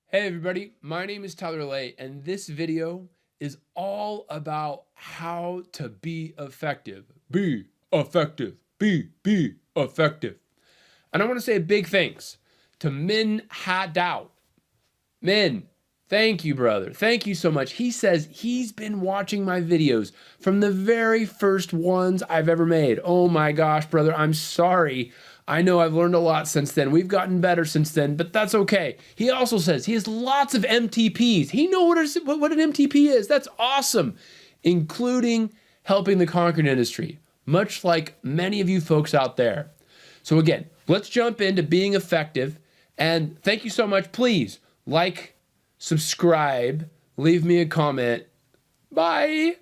Hey everybody, my name is Tyler Lay, and this video is all about how to be effective. Be effective. Be effective. And I want to say a big thanks to Min Hadao. Min, thank you, brother. Thank you so much. He says he's been watching my videos from the very first ones I've ever made. Oh my gosh, brother, I'm sorry. I know I've learned a lot since then. We've gotten better since then, but that's okay. He also says he has lots of MTPs. He knows what an MTP is. That's awesome, including helping the concrete industry, much like many of you folks out there. So again, let's jump into being effective. And thank you so much. Please like, subscribe, leave me a comment. Bye.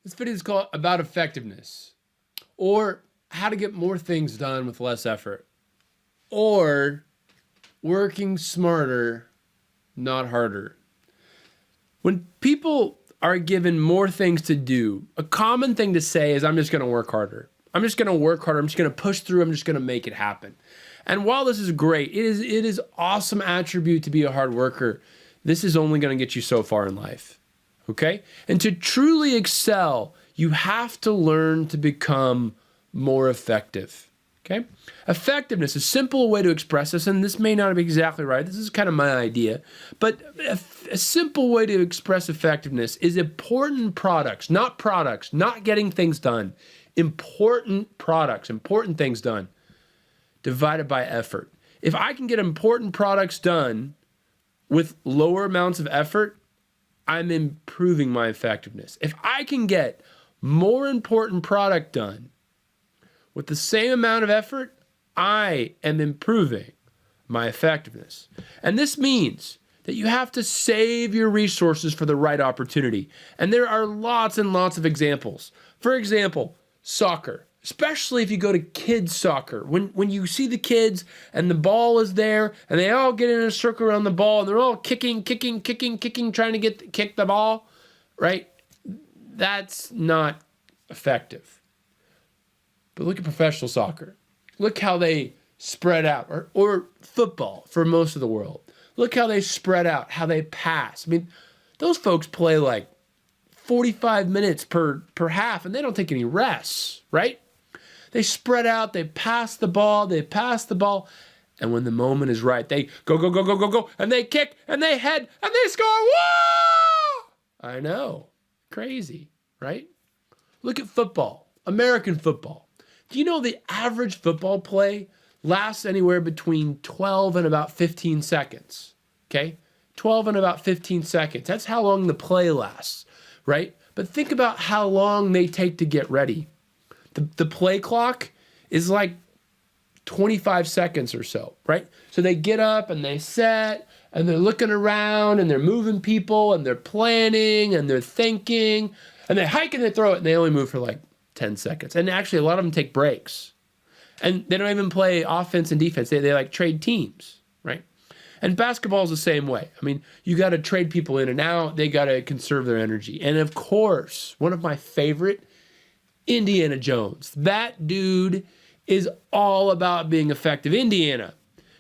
This video is called About Effectiveness, or how to get more things done with less effort, or working smarter, not harder. When people are given more things to do, a common thing to say is, I'm just going to work harder. I'm just going to work harder. I'm just going to push through. I'm just going to make it happen. And while this is great, it is awesome attribute to be a hard worker. This is only going to get you so far in life. Okay? And to truly excel, you have to learn to become more effective. Okay? Effectiveness, a simple way to express this, and this may not be exactly right. This is kind of my idea, but a simple way to express effectiveness is important products, not getting things done. Important products, important things done, divided by effort. If I can get important products done with lower amounts of effort, I'm improving my effectiveness. If I can get more important product done with the same amount of effort, I am improving my effectiveness. And this means that you have to save your resources for the right opportunity. And there are lots and lots of examples. For example, soccer, especially if you go to kids soccer. When you see the kids and the ball is there and they all get in a circle around the ball and they're all kicking, trying to kick the ball, right? That's not effective. But look at professional soccer. Look how they spread out, or football for most of the world. Look how they spread out, how they pass. I mean, those folks play like 45 minutes per half, and they don't take any rests, right? They spread out, they pass the ball, and when the moment is right, they go, and they kick, and they head, and they score. Whoa! I know. Crazy, right? Look at football, American football. Do you know the average football play lasts anywhere between 12 and about 15 seconds? Okay? 12 and about 15 seconds. That's how long the play lasts, right? But think about how long they take to get ready. The play clock is like 25 seconds or so, right? So they get up and they set and they're looking around and they're moving people and they're planning and they're thinking and they hike and they throw it and they only move for like 10 seconds. And actually a lot of them take breaks. And they don't even play offense and defense. They like trade teams, right? And basketball is the same way. I mean, you got to trade people in and out. They got to conserve their energy. And of course, one of my favorite, Indiana Jones. That dude is all about being effective. Indiana.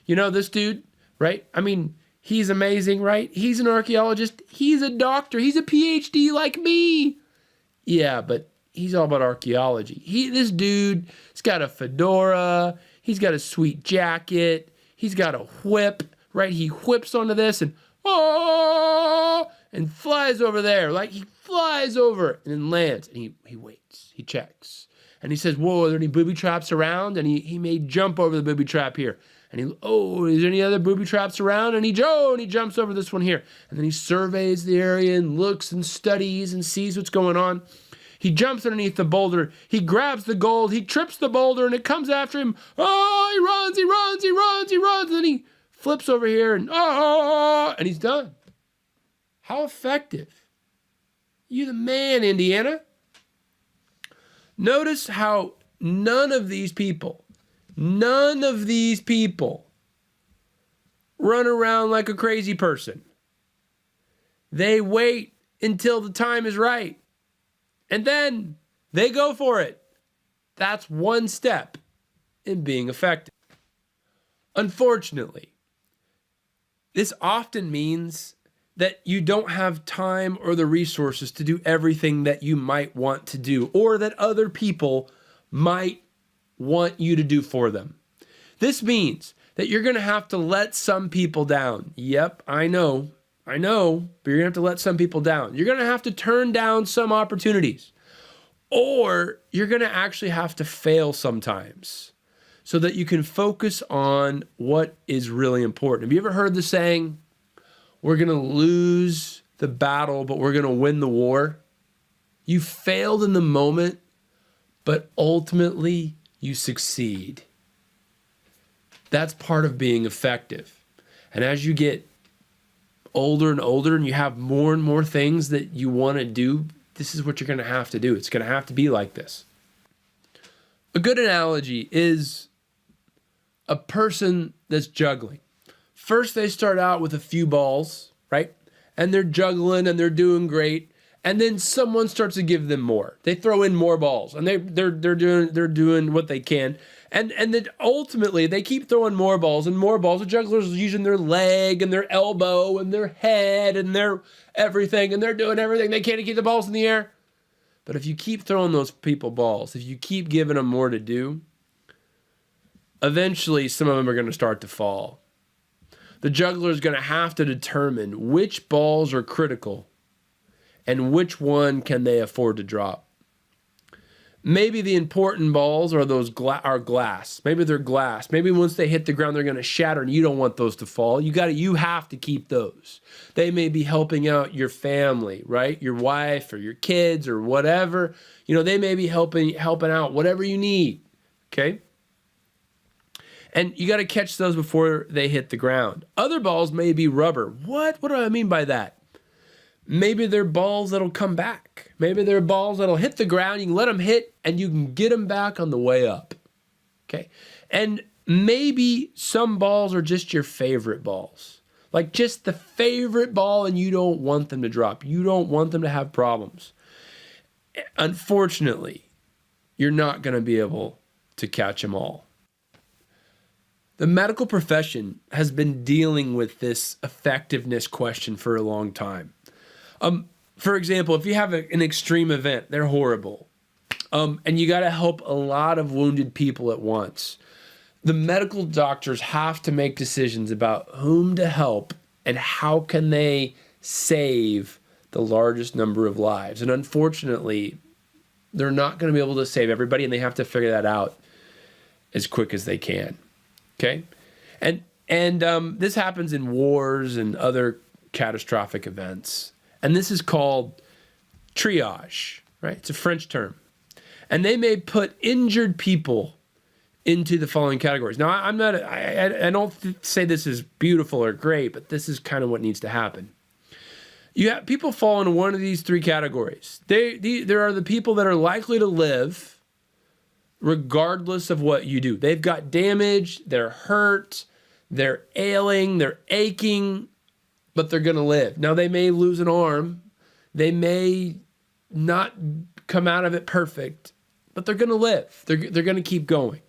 You know this dude, right? I mean, he's amazing, right? He's an archaeologist. He's a doctor. He's a PhD like me. Yeah, but he's all about archaeology. This dude, he's got a fedora. He's got a sweet jacket. He's got a whip, right? He whips onto this and and flies over there. Like he flies over and then lands and he waits. He checks. And he says, whoa, are there any booby traps around? And he may jump over the booby trap here. And is there any other booby traps around? And he jumps over this one here. And then he surveys the area and looks and studies and sees what's going on. He jumps underneath the boulder. He grabs the gold. He trips the boulder and it comes after him. Oh, he runs. And then he flips over here and he's done. How effective. You the man, Indiana. Notice how none of these people run around like a crazy person. They wait until the time is right. And then they go for it. That's one step in being effective. Unfortunately, This often means that you don't have time or the resources to do everything that you might want to do, or that other people might want you to do for them. This means that you're going to have to let some people down. Yep, I know, but you're going to have to let some people down. You're going to have to turn down some opportunities, or you're going to actually have to fail sometimes so that you can focus on what is really important. Have you ever heard the saying, we're going to lose the battle, but we're going to win the war? You failed in the moment, but ultimately you succeed. That's part of being effective. And as you get older and older and you have more and more things that you want to do, this is what you're going to have to do. It's going to have to be like this. A good analogy is a person that's juggling. First, they start out with a few balls, right? And they're juggling and they're doing great. And then someone starts to give them more. They throw in more balls, and they're doing what they can. And then ultimately they keep throwing more balls and more balls. The jugglers are using their leg and their elbow and their head and their everything, and they're doing everything they can to keep the balls in the air. But if you keep throwing those people balls, if you keep giving them more to do, eventually some of them are going to start to fall. The juggler is going to have to determine which balls are critical and which one can they afford to drop. Maybe the important balls are those glass. Maybe they're glass. Maybe once they hit the ground, they're going to shatter, and you don't want those to fall. You have to keep those. They may be helping out your family, right? Your wife or your kids or whatever. They may be helping out whatever you need. Okay. And you got to catch those before they hit the ground. Other balls may be rubber. What do I mean by that? Maybe they're balls that'll come back. Maybe they're balls that'll hit the ground. You can let them hit and you can get them back on the way up. Okay. And maybe some balls are just your favorite balls. Like just the favorite ball, and you don't want them to drop. You don't want them to have problems. Unfortunately, you're not going to be able to catch them all. The medical profession has been dealing with this effectiveness question for a long time. For example, if you have an extreme event, they're horrible, and you got to help a lot of wounded people at once. The medical doctors have to make decisions about whom to help and how can they save the largest number of lives. And unfortunately, they're not going to be able to save everybody, and they have to figure that out as quick as they can. Okay, and this happens in wars and other catastrophic events, and this is called triage, right? It's a French term, and they may put injured people into the following categories. Now, I don't say this is beautiful or great, but this is kind of what needs to happen. You have people fall into one of these three categories. There are the people that are likely to live regardless of what you do. They've got damage, they're hurt, they're ailing, they're aching, but they're going to live. Now, they may lose an arm, they may not come out of it perfect, but they're going to live. They're going to keep going.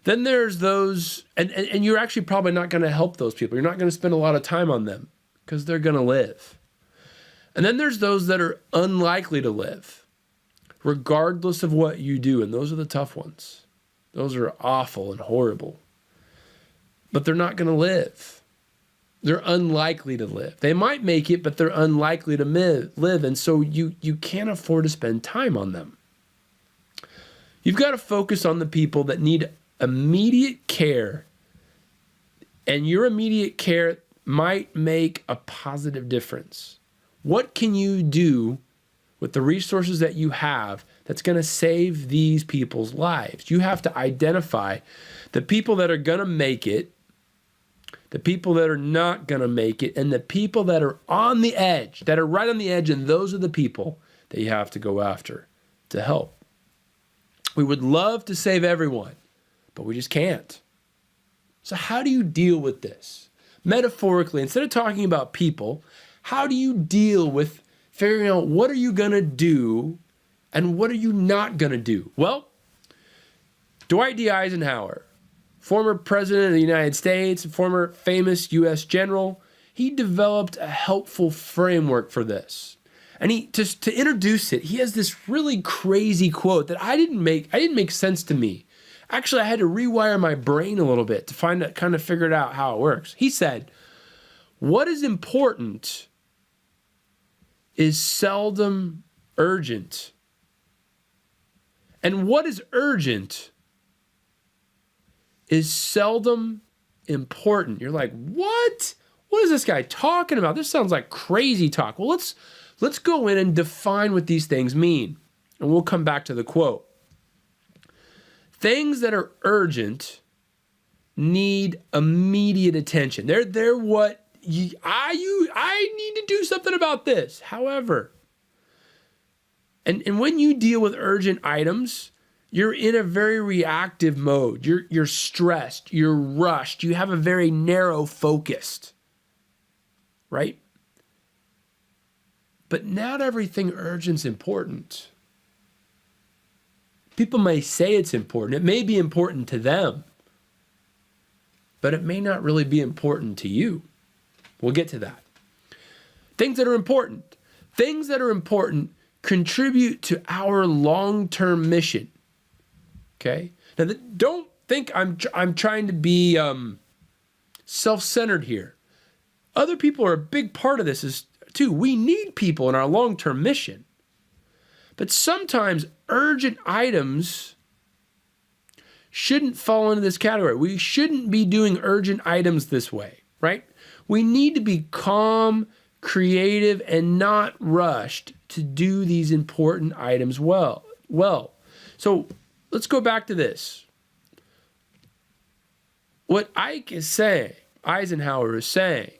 Then there's those, and you're actually probably not going to help those people. You're not going to spend a lot of time on them because they're going to live. And then there's those that are unlikely to live, regardless of what you do. And those are the tough ones. Those are awful and horrible. But they're not going to live. They're unlikely to live. They might make it, but they're unlikely to live. And so you can't afford to spend time on them. You've got to focus on the people that need immediate care. And your immediate care might make a positive difference. What can you do with the resources that you have that's going to save these people's lives? You have to identify the people that are going to make it, the people that are not going to make it, and the people that are on the edge, that are right on the edge, and those are the people that you have to go after to help. We would love to save everyone, but we just can't. So how do you deal with this? Metaphorically, instead of talking about people, how do you deal with figuring out what are you going to do and what are you not going to do? Well, Dwight D. Eisenhower, former president of the United States, former famous U.S. general. He developed a helpful framework for this. And to introduce it, he has this really crazy quote that I didn't make sense to me. Actually, I had to rewire my brain a little bit to kind of figure out how it works. He said, "What is important is seldom urgent. And what is urgent is seldom important." You're like, what? What is this guy talking about? This sounds like crazy talk. Well, let's go in and define what these things mean. And we'll come back to the quote. Things that are urgent need immediate attention. They're what I need to do something about this. However, and when you deal with urgent items, you're in a very reactive mode. You're stressed, you're rushed, you have a very narrow focus, right? But not everything urgent's important. People may say it's important. It may be important to them, but it may not really be important to you. We'll get to that. Things that are important. Things that are important contribute to our long-term mission. Okay? Now, don't think I'm trying to be self-centered here. Other people are a big part of this too. We need people in our long-term mission. But sometimes urgent items shouldn't fall into this category. We shouldn't be doing urgent items this way, right? We need to be calm, creative, and not rushed to do these important items well. So let's go back to this. What Eisenhower is saying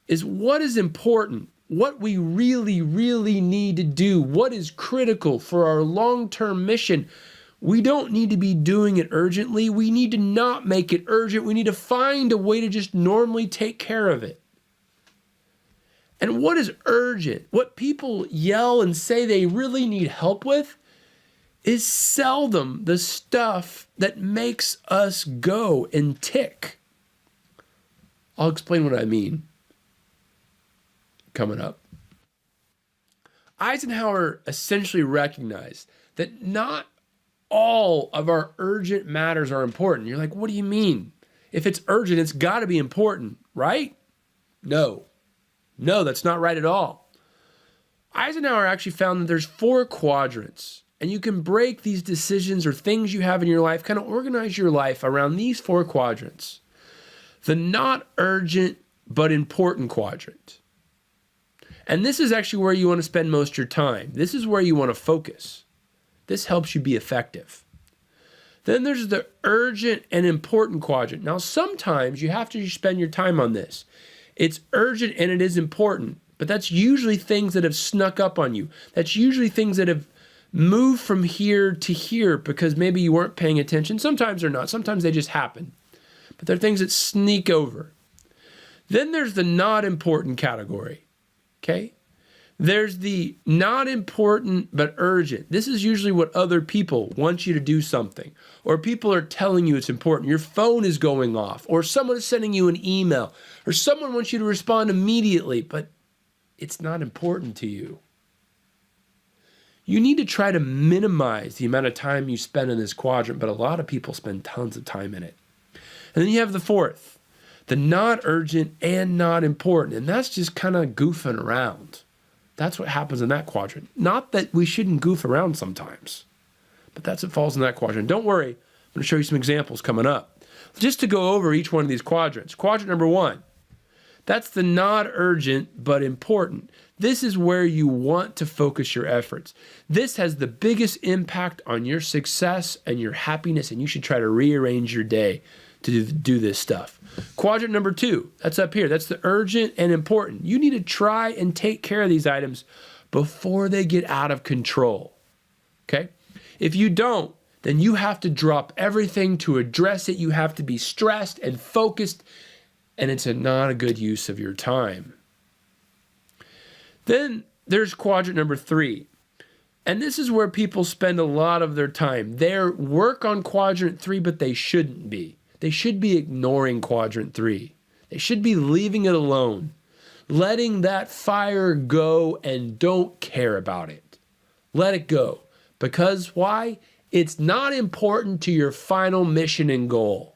is what is important, what we really, really need to do, what is critical for our long-term mission. We don't need to be doing it urgently. We need to not make it urgent. We need to find a way to just normally take care of it. And what is urgent, what people yell and say they really need help with, is seldom the stuff that makes us go and tick. I'll explain what I mean coming up. Eisenhower essentially recognized that not all of our urgent matters are important. You're like, what do you mean? If it's urgent, it's got to be important, right? No, that's not right at all. Eisenhower actually found that there's 4 quadrants, and you can break these decisions or things you have in your life, kind of organize your life around these 4 quadrants. The not urgent but important quadrant. And this is actually where you want to spend most of your time. This is where you want to focus. This helps you be effective. Then there's the urgent and important quadrant. Now, sometimes you have to spend your time on this. It's urgent and it is important, but that's usually things that have snuck up on you. That's usually things that have moved from here to here because maybe you weren't paying attention. Sometimes they're not. Sometimes they just happen. But they're things that sneak over. Then there's the not important category. Okay? There's the not important but urgent. This is usually what other people want you to do something, or people are telling you it's important. Your phone is going off, or someone is sending you an email, or someone wants you to respond immediately, but it's not important to you. You need to try to minimize the amount of time you spend in this quadrant, but a lot of people spend tons of time in it. And then you have the 4th, the not urgent and not important, and that's just kind of goofing around. That's what happens in that quadrant. Not that we shouldn't goof around sometimes, but that's what falls in that quadrant. Don't worry, I'm going to show you some examples coming up. Just to go over each one of these quadrants. Quadrant number 1, that's the not urgent but important. This is where you want to focus your efforts. This has the biggest impact on your success and your happiness, and you should try to rearrange your day to do this stuff. Quadrant number 2, that's up here. That's the urgent and important. You need to try and take care of these items before they get out of control. Okay? If you don't, then you have to drop everything to address it. You have to be stressed and focused, and it's not a good use of your time. Then there's quadrant number 3. And this is where people spend a lot of their time. They work on quadrant 3, but they shouldn't be. they should be ignoring quadrant 3. They should be leaving it alone, letting that fire go and don't care about it. Let it go. Because why? It's not important to your final mission and goal.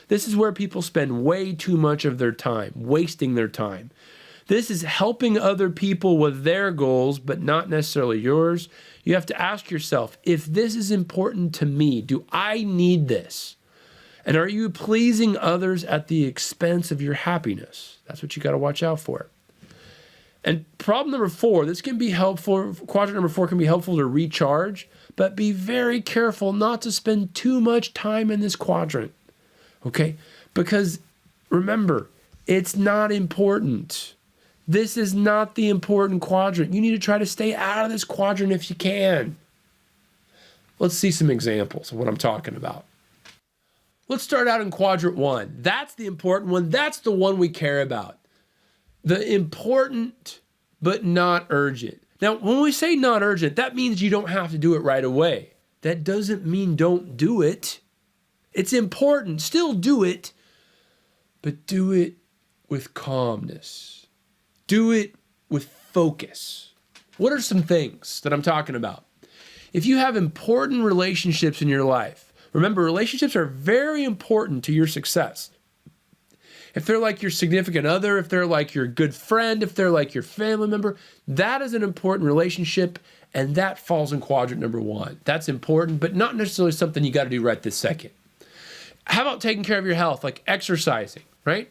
This is where people spend way too much of their time, wasting their time. This is helping other people with their goals, but not necessarily yours. You have to ask yourself, if this is important to me, do I need this? And are you pleasing others at the expense of your happiness? That's what you got to watch out for. And problem number 4, this can be helpful. Quadrant number 4 can be helpful to recharge, but be very careful not to spend too much time in this quadrant. Okay? Because remember, it's not important. This is not the important quadrant. You need to try to stay out of this quadrant if you can. Let's see some examples of what I'm talking about. Let's start out in quadrant 1. That's the important one. That's the one we care about. The important but not urgent. Now, when we say not urgent, that means you don't have to do it right away. That doesn't mean don't do it. It's important. Still do it, but do it with calmness. Do it with focus. What are some things that I'm talking about? If you have important relationships in your life, remember, relationships are very important to your success. If they're like your significant other, if they're like your good friend, if they're like your family member, that is an important relationship, and that falls in quadrant number 1. That's important, but not necessarily something you got to do right this second. How about taking care of your health, like exercising, right?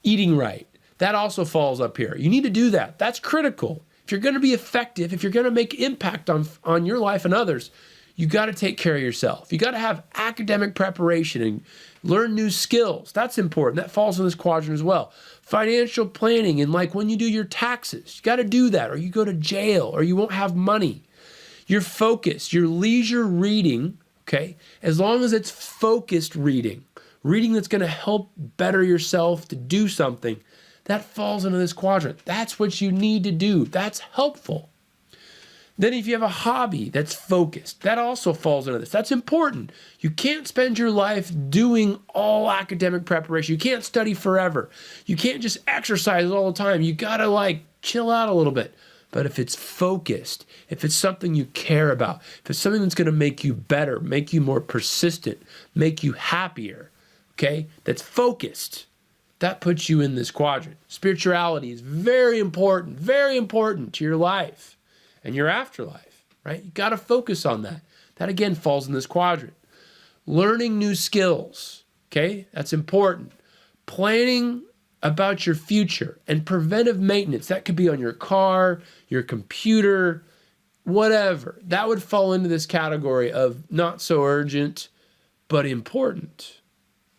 Eating right. That also falls up here. You need to do that. That's critical. If you're going to be effective, if you're going to make impact on your life and others, you got to take care of yourself. You got to have academic preparation and learn new skills. That's important. That falls in this quadrant as well. Financial planning, and like when you do your taxes, you got to do that, or you go to jail, or you won't have money. Your focus, your leisure reading, okay, as long as it's focused reading that's going to help better yourself to do something, that falls into this quadrant. That's what you need to do. That's helpful. Then if you have a hobby that's focused, that also falls into this. That's important. You can't spend your life doing all academic preparation. You can't study forever. You can't just exercise all the time. You gotta like chill out a little bit. But if it's focused, if it's something you care about, if it's something that's gonna make you better, make you more persistent, make you happier, okay, that's focused, that puts you in this quadrant. Spirituality is very important to your life and your afterlife, right? You got to focus on that. That again falls in this quadrant. Learning new skills, okay? That's important. Planning about your future and preventive maintenance. That could be on your car, your computer, whatever. That would fall into this category of not so urgent, but important,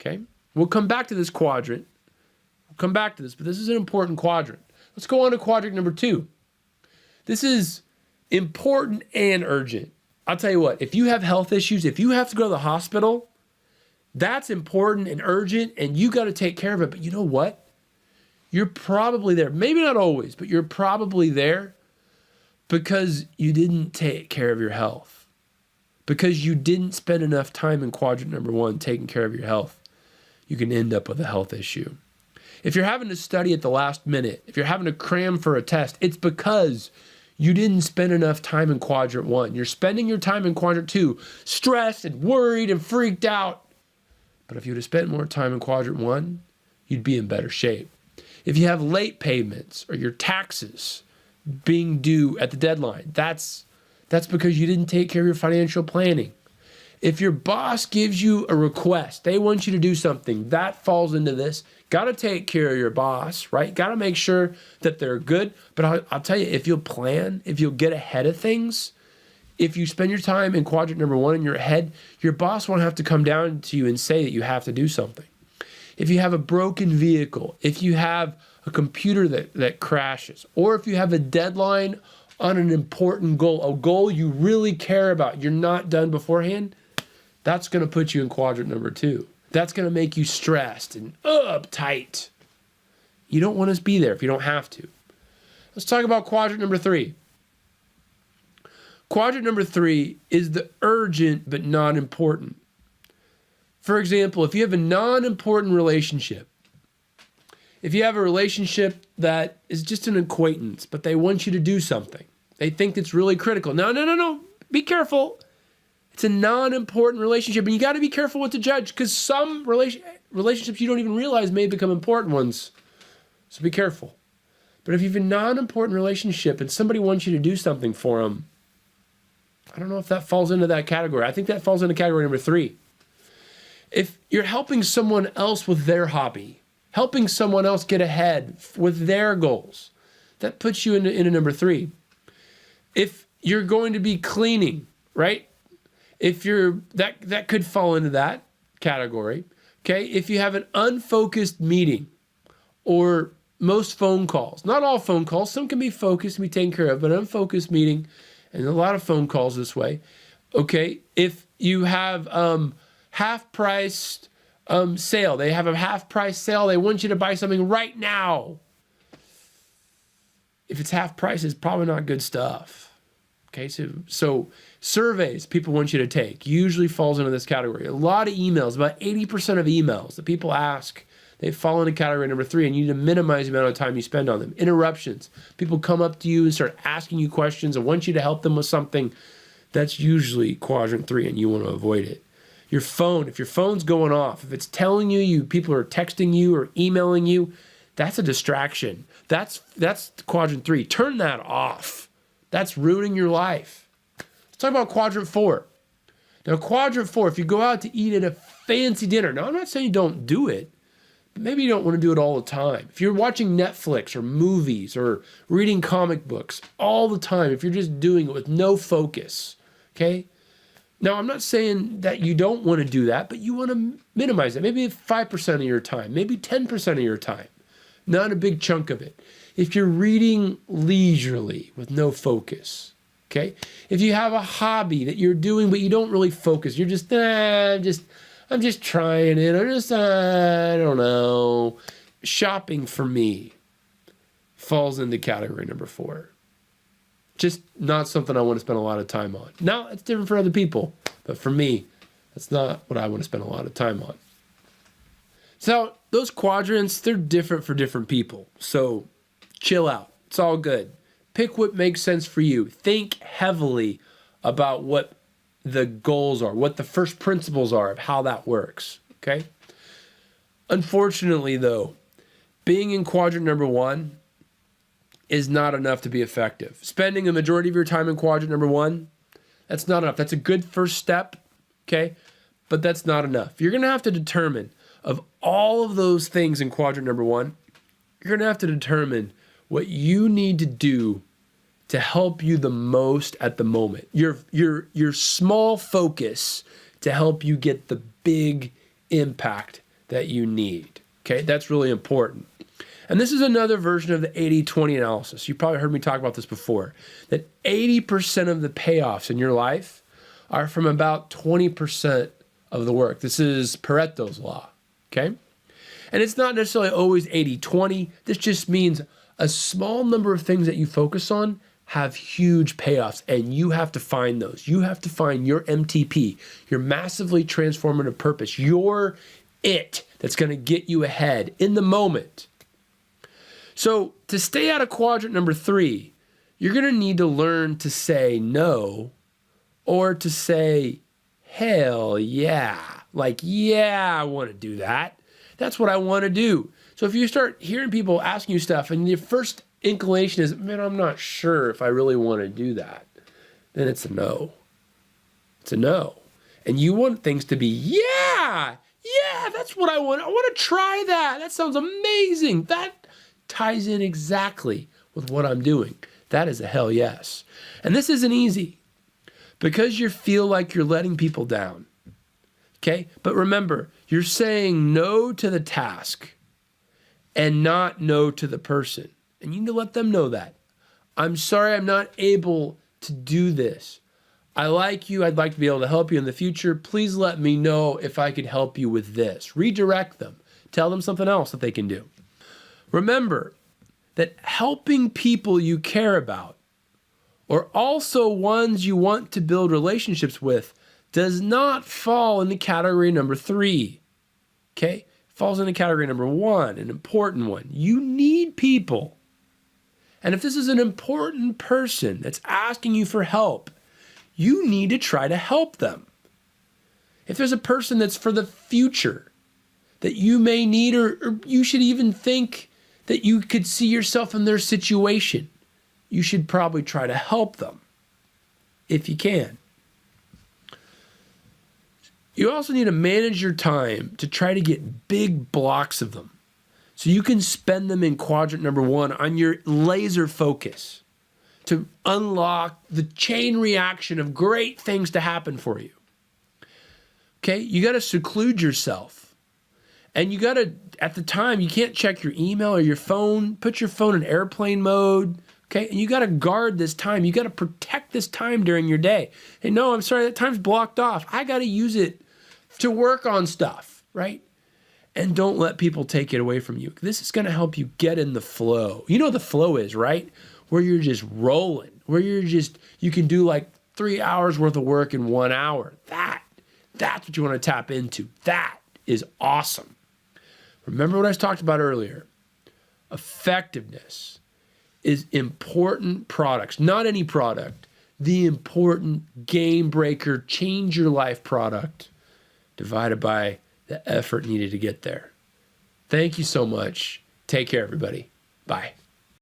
okay? We'll come back to this quadrant. We'll come back to this, but this is an important quadrant. Let's go on to quadrant number 2. This is important and urgent. I'll tell you what, if you have health issues, if you have to go to the hospital, that's important and urgent, and you got to take care of it. But you know what? You're probably there. Maybe not always, but you're probably there because you didn't take care of your health, because you didn't spend enough time in quadrant number 1 taking care of your health. You can end up with a health issue. If you're having to study at the last minute, if you're having to cram for a test, it's because you didn't spend enough time in quadrant 1. You're spending your time in quadrant 2, stressed and worried and freaked out. But if you would have spent more time in quadrant 1, you'd be in better shape. If you have late payments or your taxes being due at the deadline, that's because you didn't take care of your financial planning. If your boss gives you a request, they want you to do something, that falls into this. Got to take care of your boss, right? Got to make sure that they're good. But I'll tell you, if you'll plan, if you'll get ahead of things, if you spend your time in quadrant number 1 and you're ahead, your boss won't have to come down to you and say that you have to do something. If you have a broken vehicle, if you have a computer that crashes, or if you have a deadline on an important goal, a goal you really care about, you're not done beforehand, that's going to put you in quadrant number 2. That's going to make you stressed and uptight. You don't want to be there if you don't have to. Let's talk about quadrant number 3. Quadrant number 3 is the urgent but not important. For example, if you have a non-important relationship, if you have a relationship that is just an acquaintance, but they want you to do something, they think it's really critical. No. Be careful. It's a non-important relationship, and you got to be careful what to judge, because some relationships you don't even realize may become important ones. So be careful. But if you have a non-important relationship and somebody wants you to do something for them, I don't know if that falls into that category. I think that falls into category number 3. If you're helping someone else with their hobby, helping someone else get ahead with their goals, that puts you into number 3. If you're going to be cleaning, right? If you're that could fall into that category. Okay? If you have an unfocused meeting, or most phone calls, not all phone calls, some can be focused and be taken care of, but an unfocused meeting and a lot of phone calls this way. Okay? If you have half-priced sale, they have a half-price sale, they want you to buy something right now. If it's half price, it's probably not good stuff. Okay, so surveys people want you to take usually falls into this category. A lot of emails, about 80% of emails that people ask, they fall into category number 3, and you need to minimize the amount of time you spend on them. Interruptions. People come up to you and start asking you questions and want you to help them with something. That's usually quadrant 3, and you want to avoid it. Your phone, if your phone's going off, if it's telling you people are texting you or emailing you, that's a distraction. That's quadrant 3. Turn that off. That's ruining your life. Let's talk about quadrant 4. Now, quadrant 4, if you go out to eat at a fancy dinner, now I'm not saying you don't do it, but maybe you don't want to do it all the time. If you're watching Netflix or movies or reading comic books all the time, if you're just doing it with no focus, okay? Now, I'm not saying that you don't want to do that, but you want to minimize it. Maybe 5% of your time, maybe 10% of your time, not a big chunk of it. If you're reading leisurely with no focus, okay? If you have a hobby that you're doing but you don't really focus, you're just, I'm just trying it. I don't know. Shopping for me falls into category number 4. Just not something I want to spend a lot of time on. Now, it's different for other people, but for me, that's not what I want to spend a lot of time on. So those quadrants, they're different for different people. So chill out. It's all good. Pick what makes sense for you. Think heavily about what the goals are, what the first principles are of how that works, okay? Unfortunately, though, being in quadrant number 1 is not enough to be effective. Spending a majority of your time in quadrant number 1, that's not enough. That's a good first step, okay? But that's not enough. You're going to have to determine, of all of those things in quadrant number 1, you're going to have to determine what you need to do to help you the most at the moment. Your small focus to help you get the big impact that you need. Okay, that's really important. And this is another version of the 80-20 analysis. You probably heard me talk about this before, that 80% of the payoffs in your life are from about 20% of the work. This is Pareto's law, okay? And it's not necessarily always 80-20. This just means a small number of things that you focus on have huge payoffs, and you have to find those. You have to find your MTP, your massively transformative purpose, your it that's going to get you ahead in the moment. So to stay out of quadrant number 3, you're going to need to learn to say no, or to say, hell yeah. Like, yeah, I want to do that. That's what I want to do. So if you start hearing people asking you stuff and your first inclination is, man, I'm not sure if I really want to do that, then it's a no. It's a no. And you want things to be, yeah, that's what I want. I want to try that. That sounds amazing. That ties in exactly with what I'm doing. That is a hell yes. And this isn't easy because you feel like you're letting people down. Okay? But remember, you're saying no to the task and not no to the person. And you need to let them know that. I'm sorry I'm not able to do this. I like you. I'd like to be able to help you in the future. Please let me know if I could help you with this. Redirect them. Tell them something else that they can do. Remember that helping people you care about, or also ones you want to build relationships with, does not fall into category number 3. Okay? Falls into category number 1, an important one. You need people. And if this is an important person that's asking you for help, you need to try to help them. If there's a person that's for the future that you may need, or you should even think that you could see yourself in their situation, you should probably try to help them if you can. You also need to manage your time to try to get big blocks of them so you can spend them in quadrant number 1 on your laser focus to unlock the chain reaction of great things to happen for you. Okay, you got to seclude yourself. And you got to, at the time, you can't check your email or your phone. Put your phone in airplane mode. Okay, and you got to guard this time. You got to protect this time during your day. Hey, no, I'm sorry, that time's blocked off. I got to use it to work on stuff, right? And don't let people take it away from you. This is going to help you get in the flow. You know what the flow is, right? Where you're just rolling, where you can do like 3 hours worth of work in 1 hour. That's what you want to tap into. That is awesome. Remember what I talked about earlier. Effectiveness is important products, not any product, the important game breaker, change your life product divided by the effort needed to get there. Thank you so much. Take care, everybody. Bye.